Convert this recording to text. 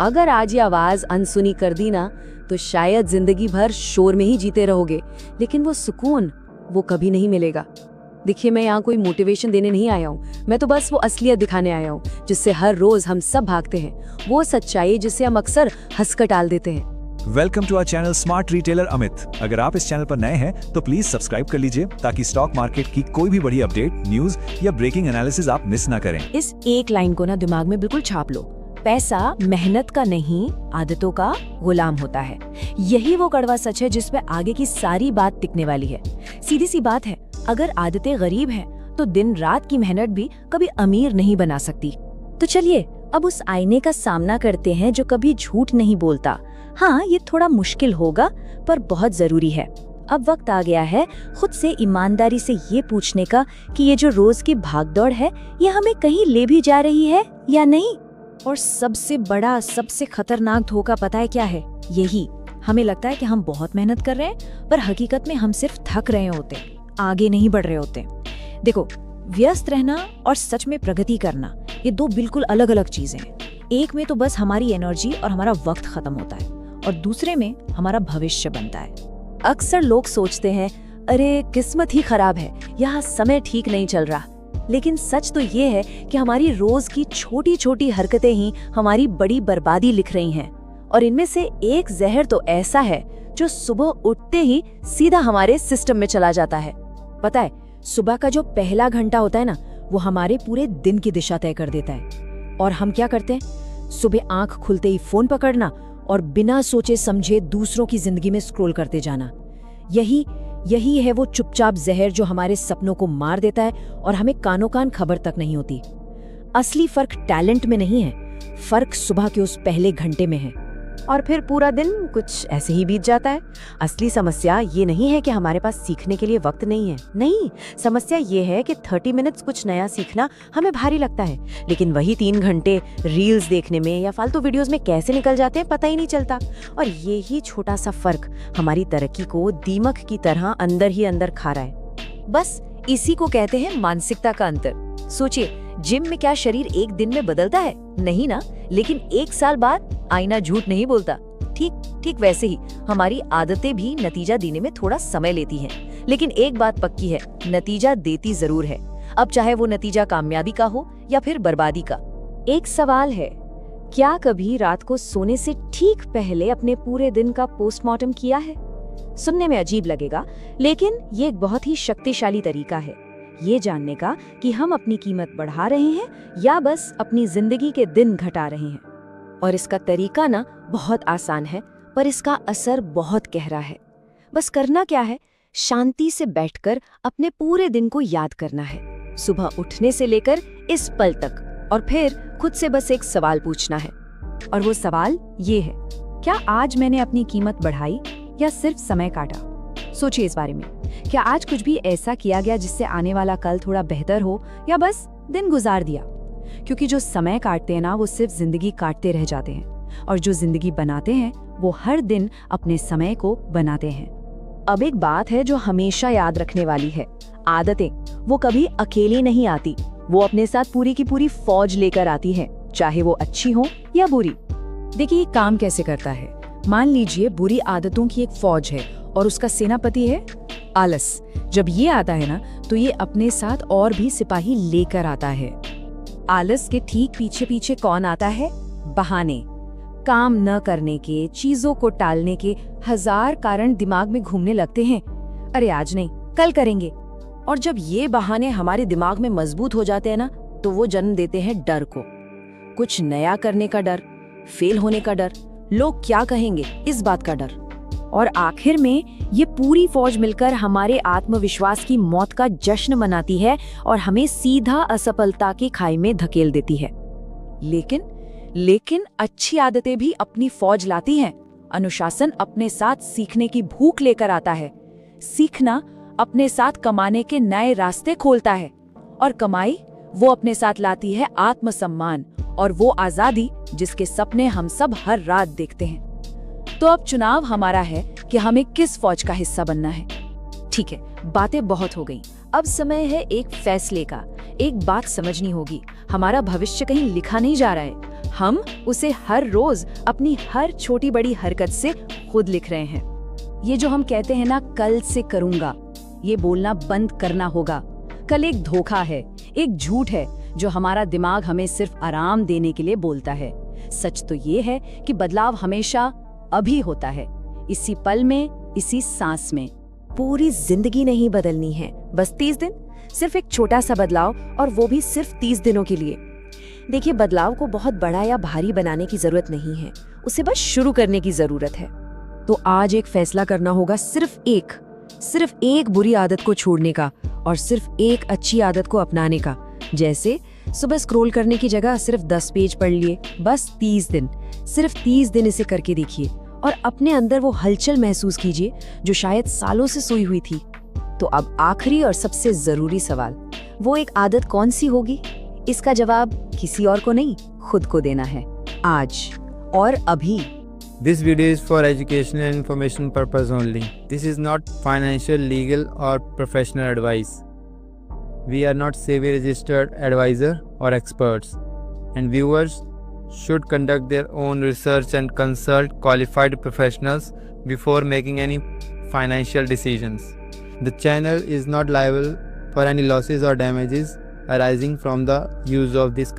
अगर आज ये आवाज अनसुनी कर दी ना, तो शायद जिंदगी भर शोर में ही जीते रहोगे, लेकिन वो सुकून वो कभी नहीं मिलेगा। देखिए, मैं यहाँ कोई मोटिवेशन देने नहीं आया हूँ, मैं तो बस वो असलियत दिखाने आया हूँ जिससे हर रोज हम सब भागते हैं, वो सच्चाई जिससे हम अक्सर हंसकर टाल देते हैं। Welcome to our channel smart retailer Amit. अगर आप इस चैनल पर नए हैं तो प्लीज सब्सक्राइब कर लीजिए ताकि स्टॉक मार्केट की कोई भी बड़ी अपडेट, न्यूज या ब्रेकिंग एनालिसिस आप मिस ना करें। इस एक लाइन को ना दिमाग में बिल्कुल छाप लो। पैसा मेहनत का नहीं, आदतों का गुलाम होता है। यही वो कड़वा सच है जिसमें आगे की सारी बात टिकने वाली है। सीधी सी बात है, अगर आदतें गरीब हैं, तो दिन रात की मेहनत भी कभी अमीर नहीं बना सकती। तो चलिए अब उस आईने का सामना करते हैं जो कभी झूठ नहीं बोलता। हाँ, ये थोड़ा मुश्किल होगा पर बहुत जरूरी है। अब वक्त आ गया है खुद से ईमानदारी से ये पूछने का कि ये जो रोज की भागदौड़ है, ये हमें कहीं ले भी जा रही है या नहीं। और सबसे बड़ा, सबसे खतरनाक धोखा पता है क्या है? यही, हमें लगता है कि हम बहुत मेहनत कर रहे हैं, पर हकीकत में हम सिर्फ थक रहे होते, आगे नहीं बढ़ रहे होते। देखो, व्यस्त रहना और सच में प्रगति करना, ये दो बिल्कुल अलग अलग चीजें हैं। एक में तो बस हमारी एनर्जी और हमारा वक्त खत्म होता है, और दूसरे में हमारा भविष्य बनता है। अक्सर लोग सोचते हैं, अरे किस्मत ही खराब है, यहाँ समय ठीक नहीं चल रहा। लेकिन सच तो ये है कि हमारी रोज की छोटी छोटी हरकतें ही हमारी बड़ी बर्बादी लिख रही हैं। और इनमें से एक जहर तो ऐसा है जो सुबह उठते ही सीधा हमारे सिस्टम में चला जाता है। पता है, सुबह का जो पहला घंटा होता है ना, वो हमारे पूरे दिन की दिशा तय कर देता है। और हम क्या करते हैं? सुबह आंख खुलते ही फोन पकड़ना और बिना सोचे समझे दूसरों की जिंदगी में स्क्रॉल करते जाना। यही है वो चुपचाप जहर जो हमारे सपनों को मार देता है और हमें कानों कान खबर तक नहीं होती। असली फर्क टैलेंट में नहीं है, फर्क सुबह के उस पहले घंटे में है। और फिर पूरा दिन कुछ ऐसे ही बीत जाता है। असली समस्या ये नहीं है कि हमारे पास सीखने के लिए वक्त नहीं है, नहीं, समस्या ये है कि 30 मिनट्स कुछ नया सीखना हमें भारी लगता है, लेकिन वही 3 घंटे रील्स देखने में या फालतू वीडियोस में कैसे निकल जाते हैं पता ही नहीं चलता। और ये ही छोटा सा फर्क हमारी तरक्की को दीमक की तरह अंदर ही अंदर खा रहा है। बस इसी को कहते हैं मानसिकता का अंतर। सोचिए, जिम में क्या शरीर एक दिन में बदलता है? नहीं ना, लेकिन 1 साल बाद आईना झूठ नहीं बोलता। ठीक वैसे ही हमारी आदतें भी नतीजा देने में थोड़ा समय लेती हैं, लेकिन एक बात पक्की है, नतीजा देती जरूर है। अब चाहे वो नतीजा कामयाबी का हो या फिर बर्बादी का। एक सवाल है, क्या कभी रात को सोने से ठीक पहले अपने पूरे दिन का पोस्टमार्टम किया है? सुनने में अजीब लगेगा, लेकिन ये एक बहुत ही शक्तिशाली तरीका है ये जानने का कि हम अपनी कीमत बढ़ा रहे हैं या बस अपनी जिंदगी के दिन घटा रहे हैं। और इसका तरीका ना बहुत आसान है, पर इसका असर बहुत गहरा है। बस करना क्या है, शांति से बैठकर अपने पूरे दिन को याद करना है, सुबह उठने से लेकर इस पल तक। और फिर खुद से बस एक सवाल पूछना है, और वो सवाल ये है, क्या आज मैंने अपनी कीमत बढ़ाई या सिर्फ समय काटा? सोचिए इस बारे में, क्या आज कुछ भी ऐसा किया गया जिससे आने वाला कल थोड़ा बेहतर हो, या बस दिन गुजार दिया? क्योंकि जो समय काटते हैं ना, वो सिर्फ जिंदगी काटते रह जाते हैं, और जो जिंदगी बनाते हैं वो हर दिन अपने समय को बनाते हैं। अब एक बात है जो हमेशा याद रखने वाली है, आदतें वो कभी अकेली नहीं आती, वो अपने साथ पूरी की पूरी फौज लेकर आती है, चाहे वो अच्छी हो या बुरी। देखिए, ये काम कैसे करता है। मान लीजिए बुरी आदतों की एक फौज है और उसका सेनापति है आलस। जब ये आता है ना, तो ये अपने साथ और भी सिपाही लेकर आता है। आलस के ठीक पीछे पीछे कौन आता है? बहाने। काम न करने के, चीजों को टालने के 1000 कारण दिमाग में घूमने लगते हैं। अरे आज नहीं, कल करेंगे। और जब ये बहाने हमारे दिमाग में मजबूत हो जाते हैं ना, तो वो जन्म देते हैं डर को। कुछ नया करने का डर, फेल होने का डर, लोग क्या कहेंगे इस बात का डर। और आखिर में ये पूरी फौज मिलकर हमारे आत्मविश्वास की मौत का जश्न मनाती है और हमें सीधा असफलता की खाई में धकेल देती है। लेकिन अच्छी आदतें भी अपनी फौज लाती हैं। अनुशासन अपने साथ सीखने की भूख लेकर आता है। सीखना अपने साथ कमाने के नए रास्ते खोलता है, और कमाई वो अपने साथ लाती है आत्मसम्मान और वो आजादी जिसके सपने हम सब हर रात देखते हैं। तो अब चुनाव हमारा है कि हमें किस फौज का हिस्सा बनना है। ठीक है, बातें बहुत हो गई, अब समय है एक फैसले का। एक बात समझनी होगी, हमारा भविष्य कहीं लिखा नहीं जा रहा है, हम उसे हर रोज अपनी हर छोटी बड़ी हरकत से खुद लिख रहे हैं। ये जो हम कहते हैं ना, कल से करूंगा, ये बोलना बंद करना होगा। कल एक धोखा है, एक झूठ है जो हमारा दिमाग हमें सिर्फ आराम देने के लिए बोलता है। सच तो ये है कि बदलाव हमेशा अभी होता है, इसी पल में, इसी सांस में। पूरी जिंदगी नहीं बदलनी है, बस 30 दिन, सिर्फ एक छोटा सा बदलाव, और वो भी सिर्फ 30 दिनों के लिए। देखिए, बदलाव को बहुत बड़ा या भारी बनाने की जरूरत नहीं है, उसे बस शुरू करने की जरूरत है। तो आज एक फैसला करना होगा, सिर्फ एक बुरी आदत को छोड़ने का और सिर्फ एक अच्छी आदत को अपनाने का। जैसे सुबह स्क्रॉल करने की जगह सिर्फ 10 पेज पढ़ लिए, बस 30 दिन, सिर्फ 30 दिन इसे करके देखिए और अपने अंदर वो हलचल महसूस कीजिए जो शायद सालों से सोई हुई थी। तो अब आखिरी और सबसे जरूरी सवाल, वो एक आदत कौन सी होगी? इसका जवाब किसी और को नहीं, खुद को देना है, आज और अभी। This video is for educational and information purpose only. This is not financial, legal or professional advice. We are not SEBI registered advisor or experts, and viewers should conduct their own research and consult qualified professionals before making any financial decisions. The channel is not liable for any losses or damages arising from the use of this content.